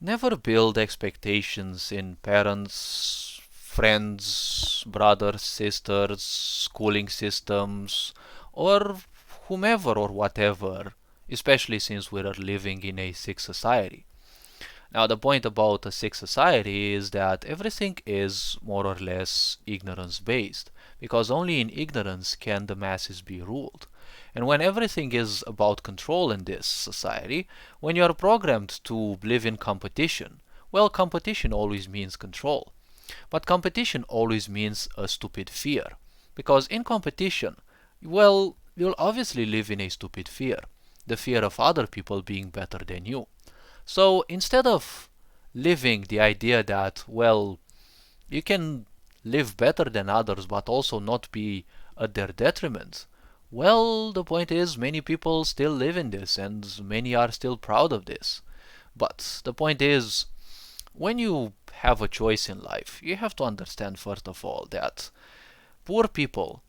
Never build expectations in parents, friends, brothers, sisters, schooling systems, or whomever or whatever, especially since we are living in a sick society. Now, the point about a sick society is that everything is more or less ignorance based, because only in ignorance can the masses be ruled. And when everything is about control in this society, when you are programmed to live in competition, well, competition always means control. But competition always means a stupid fear. Because in competition, well, you'll obviously live in a stupid fear. The fear of other people being better than you. So instead of living the idea that, well, you can live better than others but also not be at their detriment, well, the point is many people still live in this and many are still proud of this. But the point is, when you have a choice in life, you have to understand first of all that poor people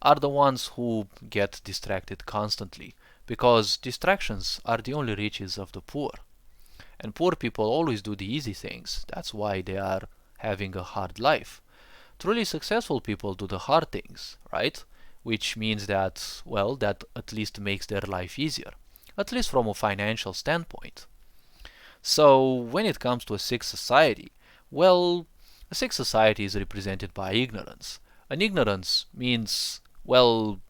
are the ones who get distracted constantly because distractions are the only riches of the poor. And poor people always do the easy things. That's why they are having a hard life. Truly successful people do the hard things, right? Which means that, well, that at least makes their life easier, at least from a financial standpoint. So, when it comes to a sick society, well, a sick society is represented by ignorance. And ignorance means, well,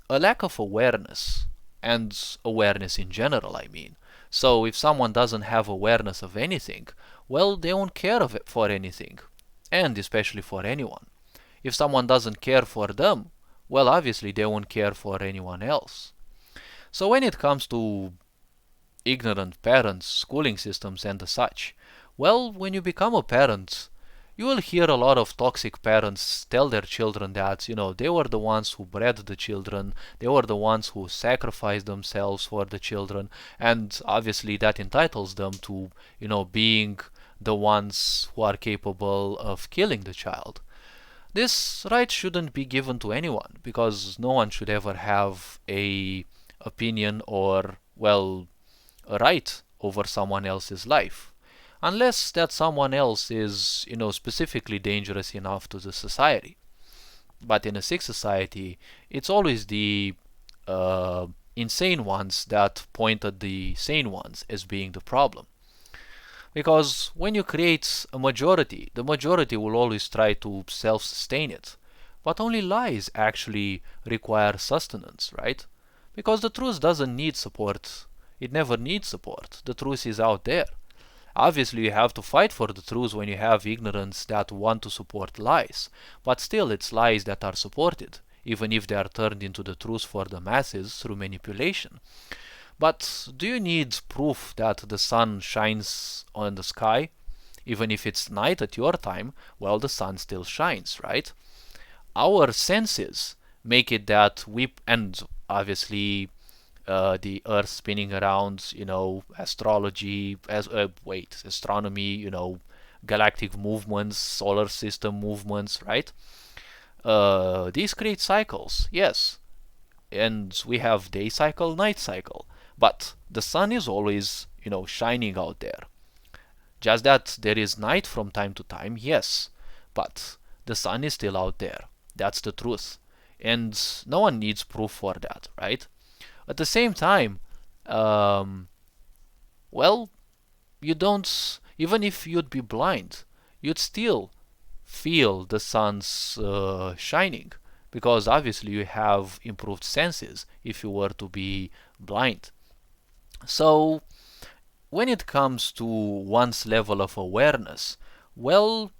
a lack of awareness, and awareness in general, I mean. So if someone doesn't have awareness of anything, well, they won't care of it for anything, and especially for anyone. If someone doesn't care for them, well, obviously they won't care for anyone else. So when it comes to ignorant parents, schooling systems, and the such, well, when you become a parent, you will hear a lot of toxic parents tell their children that, they were the ones who bred the children, they were the ones who sacrificed themselves for the children, and obviously that entitles them to, being the ones who are capable of killing the child. This right shouldn't be given to anyone because no one should ever have a opinion or, well, a right over someone else's life unless that someone else is, specifically dangerous enough to the society. But in a sick society, it's always the insane ones that point at the sane ones as being the problem. Because when you create a majority, the majority will always try to self sustain it. But only lies actually require sustenance, right? Because the truth doesn't need support. It never needs support. The truth is out there. Obviously, you have to fight for the truth when you have ignorance that want to support lies, but still it's lies that are supported, even if they are turned into the truth for the masses through manipulation. But do you need proof that the sun shines on the sky? Even if it's night at your time, well, the sun still shines, right? Our senses make it that and obviously the Earth spinning around, astrology, astronomy, galactic movements, solar system movements, right? These create cycles, yes, and we have day cycle, night cycle, but the sun is always, shining out there. Just that there is night from time to time, yes, but the sun is still out there. That's the truth, and no one needs proof for that, right? At the same time, um, well, you don't, even if you'd be blind, you'd still feel the sun's shining because obviously you have improved senses if you were to be blind. So, when it comes to one's level of awareness, well,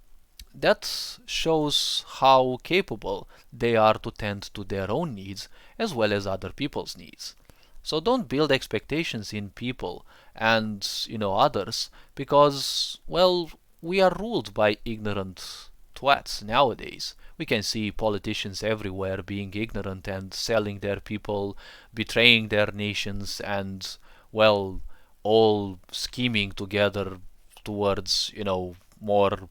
that shows how capable they are to tend to their own needs as well as other people's needs. So don't build expectations in people and others because well we are ruled by ignorant twats nowadays. We can see politicians everywhere being ignorant and selling their people, betraying their nations and well all scheming together towards more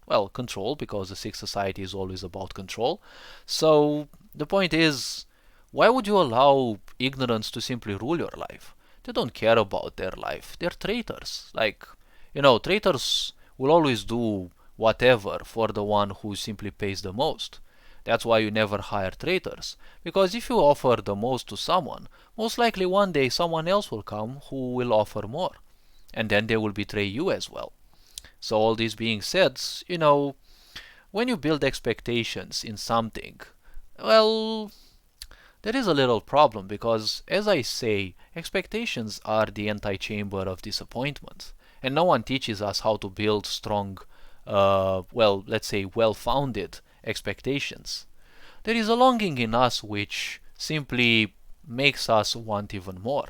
well, control, because a sick society is always about control. So the point is, why would you allow ignorance to simply rule your life? They don't care about their life. They're traitors. Like, Traitors will always do whatever for the one who simply pays the most. That's why you never hire traitors. Because if you offer the most to someone, most likely one day someone else will come who will offer more. And then they will betray you as well. So all this being said, when you build expectations in something, well, there is a little problem because, as I say, expectations are the anti-chamber of disappointment. And no one teaches us how to build strong, let's say well-founded expectations. There is a longing in us which simply makes us want even more.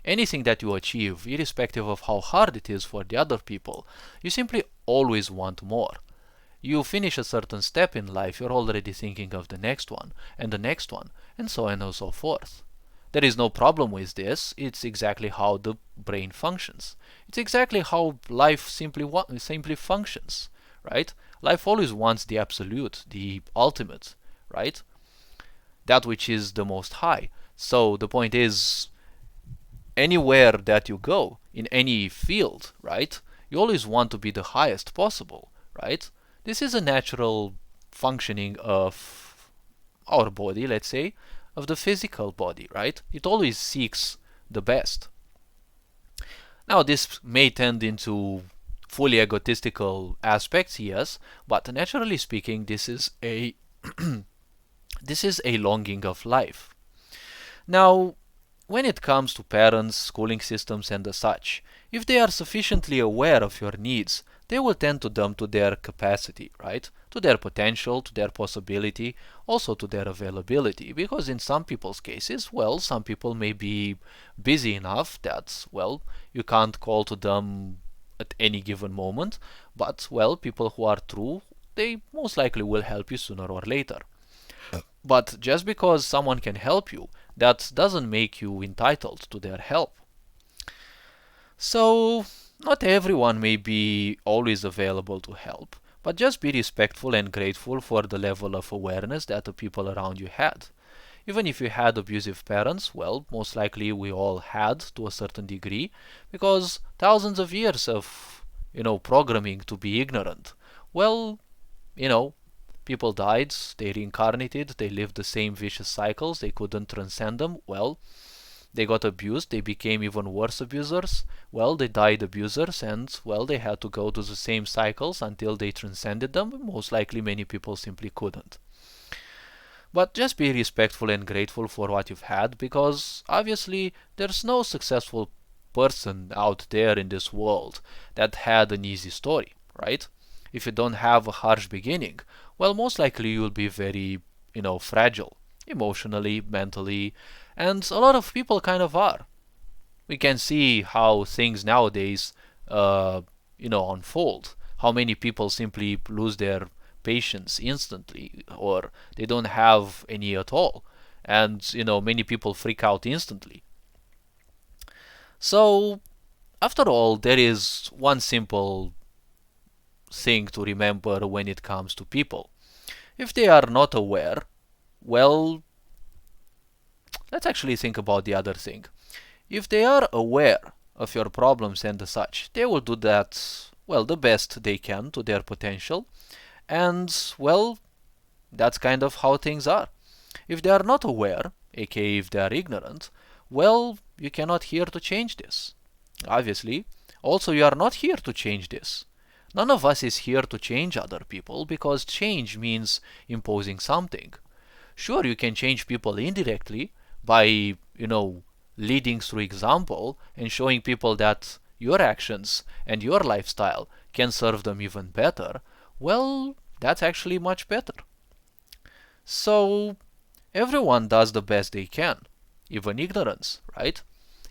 Anything that you achieve, irrespective of how hard it is for the other people, you simply always want more. You finish a certain step in life, you're already thinking of the next one, and the next one, and so on and so forth. There is no problem with this, it's exactly how the brain functions. It's exactly how life simply functions, right? Life always wants the absolute, the ultimate, right? That which is the most high. So the point is, anywhere that you go, in any field, right, you always want to be the highest possible, right? This is a natural functioning of our body, let's say, of the physical body, right? It always seeks the best. Now, this may tend into fully egotistical aspects, yes, but naturally speaking, this is a this is a longing of life. Now, when it comes to parents, schooling systems, and the such, if they are sufficiently aware of your needs, they will tend to them to their capacity, right? To their potential, to their possibility, also to their availability. Because in some people's cases, well, some people may be busy enough that, well, you can't call to them at any given moment. But, well, people who are true, they most likely will help you sooner or later. But just because someone can help you, that doesn't make you entitled to their help. So, not everyone may be always available to help, but just be respectful and grateful for the level of awareness that the people around you had. Even if you had abusive parents, well, most likely we all had to a certain degree, because thousands of years of, programming to be ignorant. Well, you know, people died, they reincarnated, they lived the same vicious cycles, they couldn't transcend them. Well, they got abused, they became even worse abusers. Well, they died abusers, and, well, they had to go to the same cycles until they transcended them. Most likely many people simply couldn't. But just be respectful and grateful for what you've had, because obviously there's no successful person out there in this world that had an easy story, right? If you don't have a harsh beginning, well, most likely you'll be very, fragile, emotionally, mentally, and a lot of people kind of are. We can see how things nowadays, unfold. How many people simply lose their patience instantly, or they don't have any at all. And, many people freak out instantly. So, after all, there is one simple thing to remember when it comes to people. If they are not aware, well, let's actually think about the other thing. If they are aware of your problems and such, they will do that, well, the best they can to their potential. And, well, that's kind of how things are. If they are not aware, aka if they are ignorant, well, you cannot here to change this. Obviously, also you are not here to change this. None of us is here to change other people, because change means imposing something. Sure, you can change people indirectly by, leading through example and showing people that your actions and your lifestyle can serve them even better. Well, that's actually much better. So, everyone does the best they can, even ignorance, right?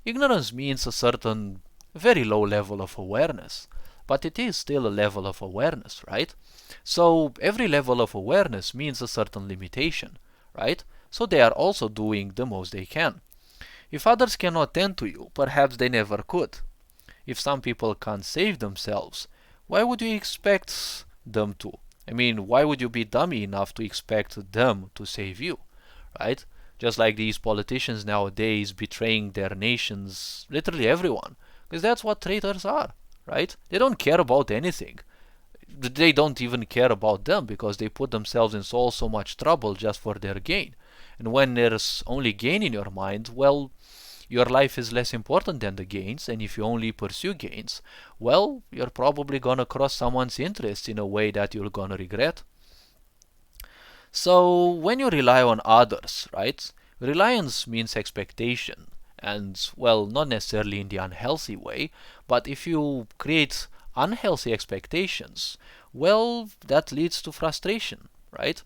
Ignorance means a certain very low level of awareness, but it is still a level of awareness, right? So every level of awareness means a certain limitation, right? So they are also doing the most they can. If others cannot tend to you, perhaps they never could. If some people can't save themselves, why would you expect them to? I mean, why would you be dummy enough to expect them to save you, right? Just like these politicians nowadays betraying their nations, literally everyone, because that's what traitors are. right? They don't care about anything. They don't even care about them because they put themselves in so much trouble just for their gain. And when there's only gain in your mind, well, your life is less important than the gains, and if you only pursue gains, well, you're probably gonna cross someone's interest in a way that you're gonna regret. So when you rely on others, right? Reliance means expectation. And, well, not necessarily in the unhealthy way, but if you create unhealthy expectations, well, that leads to frustration, right?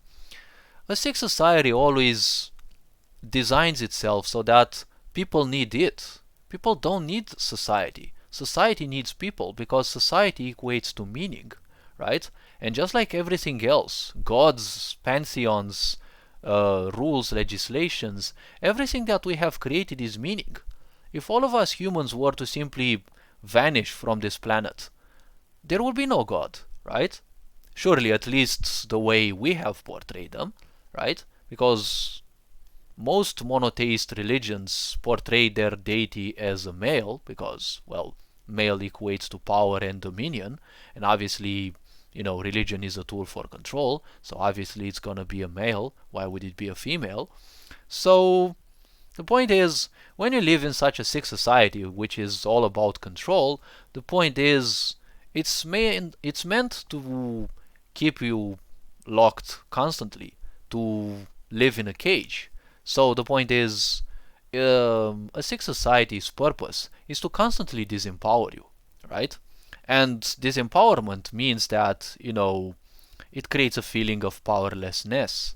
A sick society always designs itself so that people need it. People don't need society. Society needs people because society equates to meaning, right? And just like everything else, gods, pantheons, rules, legislations, everything that we have created is meaning. If all of us humans were to simply vanish from this planet, there would be no God, right? Surely, at least the way we have portrayed them, right? Because most monotheist religions portray their deity as a male because, well, male equates to power and dominion, and obviously, religion is a tool for control, so obviously it's gonna be a male. Why would it be a female? So, the point is, when you live in such a sick society, which is all about control, the point is, it's meant to keep you locked constantly, to live in a cage. So the point is, a sick society's purpose is to constantly disempower you, right? And disempowerment means that, it creates a feeling of powerlessness,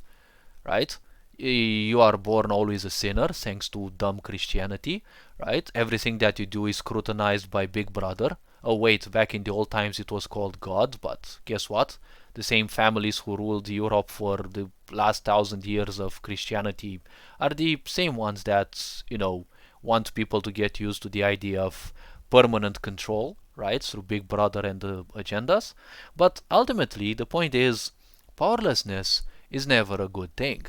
right? You are born always a sinner thanks to dumb Christianity, right? Everything that you do is scrutinized by Big Brother. Oh wait, back in the old times it was called God, but guess what? The same families who ruled Europe for the last 1,000 years of Christianity are the same ones that, want people to get used to the idea of permanent control, right, through Big Brother and the agendas. But ultimately, the point is, powerlessness is never a good thing.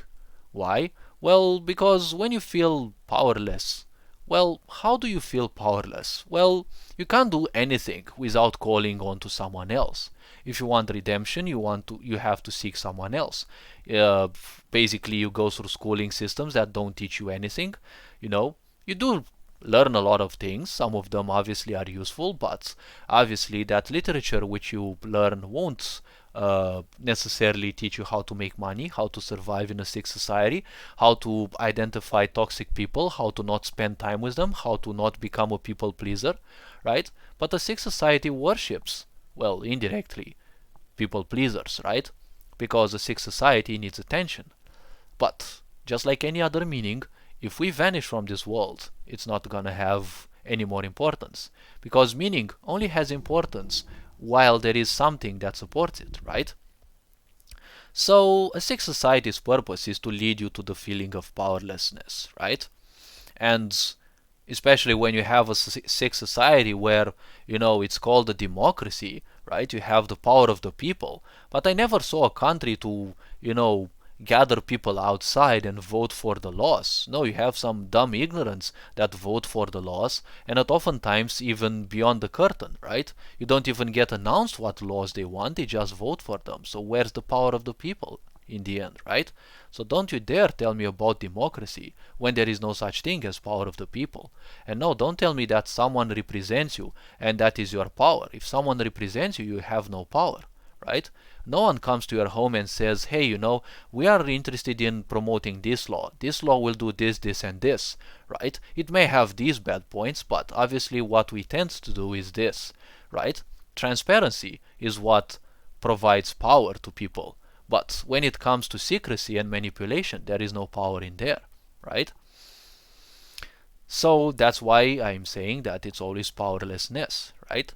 Why? Well, because when you feel powerless, well, how do you feel powerless? Well, you can't do anything without calling on to someone else. If you want redemption, you have to seek someone else. Uh, Basically, you go through schooling systems that don't teach you anything. You do learn a lot of things. Some of them obviously are useful, but obviously that literature which you learn won't necessarily teach you how to make money, how to survive in a sick society, how to identify toxic people, how to not spend time with them, how to not become a people pleaser, right? But a sick society worships, well, indirectly, people pleasers, right? Because a sick society needs attention. But just like any other meaning, if we vanish from this world, it's not gonna have any more importance. Because meaning only has importance while there is something that supports it, right? So a sick society's purpose is to lead you to the feeling of powerlessness, right? And especially when you have a sick society where, it's called a democracy, right? You have the power of the people. But I never saw a country to, gather people outside and vote for the laws. No, you have some dumb ignorance that vote for the laws, and that oftentimes even beyond the curtain, right? You don't even get announced what laws they want, they just vote for them. So where's the power of the people in the end, right? So don't you dare tell me about democracy when there is no such thing as power of the people. And no, don't tell me that someone represents you and that is your power. If someone represents you, you have no power, right? No one comes to your home and says, hey, we are interested in promoting this law. This law will do this, this, and this, right? It may have these bad points, but obviously what we tend to do is this, right? Transparency is what provides power to people. But when it comes to secrecy and manipulation, there is no power in there, right? So that's why I'm saying that it's always powerlessness, right?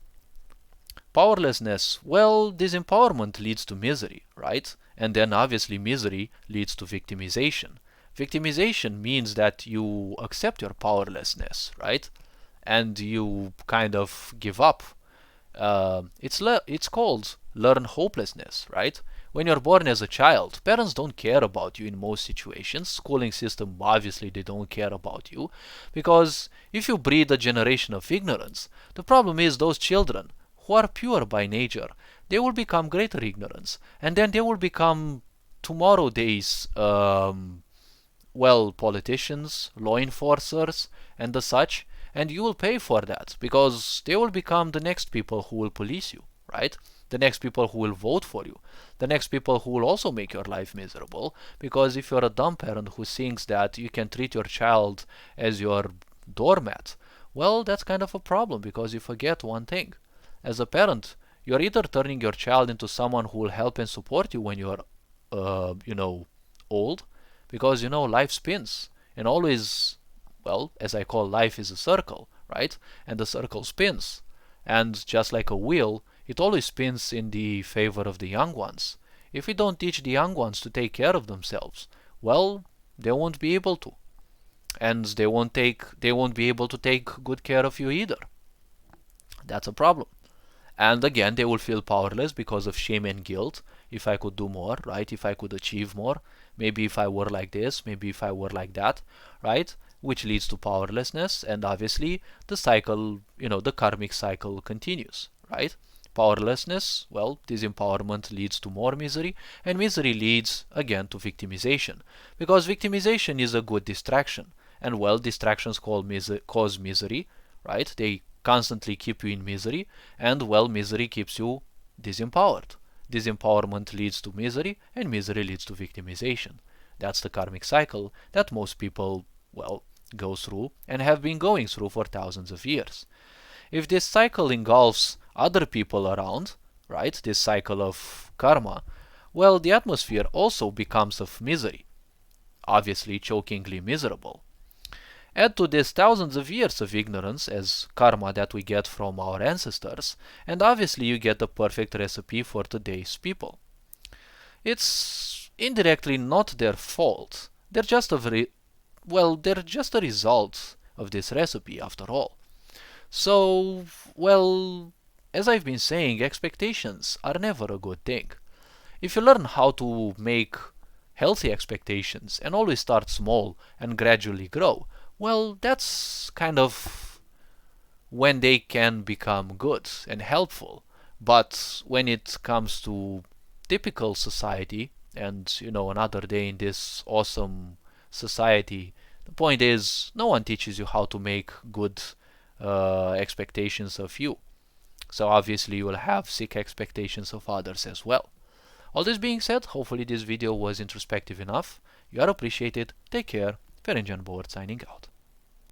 Powerlessness, well, disempowerment leads to misery, right? And then obviously misery leads to victimization. Victimization means that you accept your powerlessness, right? And you kind of give up. It's called learn hopelessness, right? When you're born as a child, parents don't care about you in most situations. Schooling system, obviously, they don't care about you. Because if you breed a generation of ignorance, the problem is those children, who are pure by nature, they will become greater ignorance, and then they will become tomorrow days well, politicians, law enforcers, and the such, and you will pay for that because they will become the next people who will police you, right? The next people who will vote for you, the next people who will also make your life miserable. Because if you're a dumb parent who thinks that you can treat your child as your doormat, well, that's kind of a problem because you forget one thing. As a parent, you're either turning your child into someone who will help and support you when you're, old, because life spins and always, well, as I call life is a circle, right? And the circle spins, and just like a wheel, it always spins in the favor of the young ones. If we don't teach the young ones to take care of themselves, well, they won't be able to, and they won't be able to take good care of you either. That's a problem. And again, they will feel powerless because of shame and guilt. If I could do more, right? If I could achieve more, maybe if I were like this, maybe if I were like that, right? Which leads to powerlessness, and obviously the cycle, the karmic cycle continues, right? Powerlessness, well, disempowerment leads to more misery, and misery leads again to victimization, because victimization is a good distraction, and well, distractions cause misery, right? They constantly keep you in misery, and well, misery keeps you disempowered. Disempowerment leads to misery, and misery leads to victimization. That's the karmic cycle that most people, well, go through and have been going through for thousands of years. If this cycle engulfs other people around, right, this cycle of karma, well, the atmosphere also becomes of misery, obviously chokingly miserable. Add to this thousands of years of ignorance as karma that we get from our ancestors, and obviously you get the perfect recipe for today's people. It's indirectly not their fault. They're just a result of this recipe after all. So, well, as I've been saying, expectations are never a good thing. If you learn how to make healthy expectations and always start small and gradually grow, well, that's kind of when they can become good and helpful. But when it comes to typical society and, another day in this awesome society, the point is no one teaches you how to make good expectations of you. So obviously you will have sick expectations of others as well. All this being said, hopefully this video was introspective enough. You are appreciated. Take care. Ferenc Board signing out.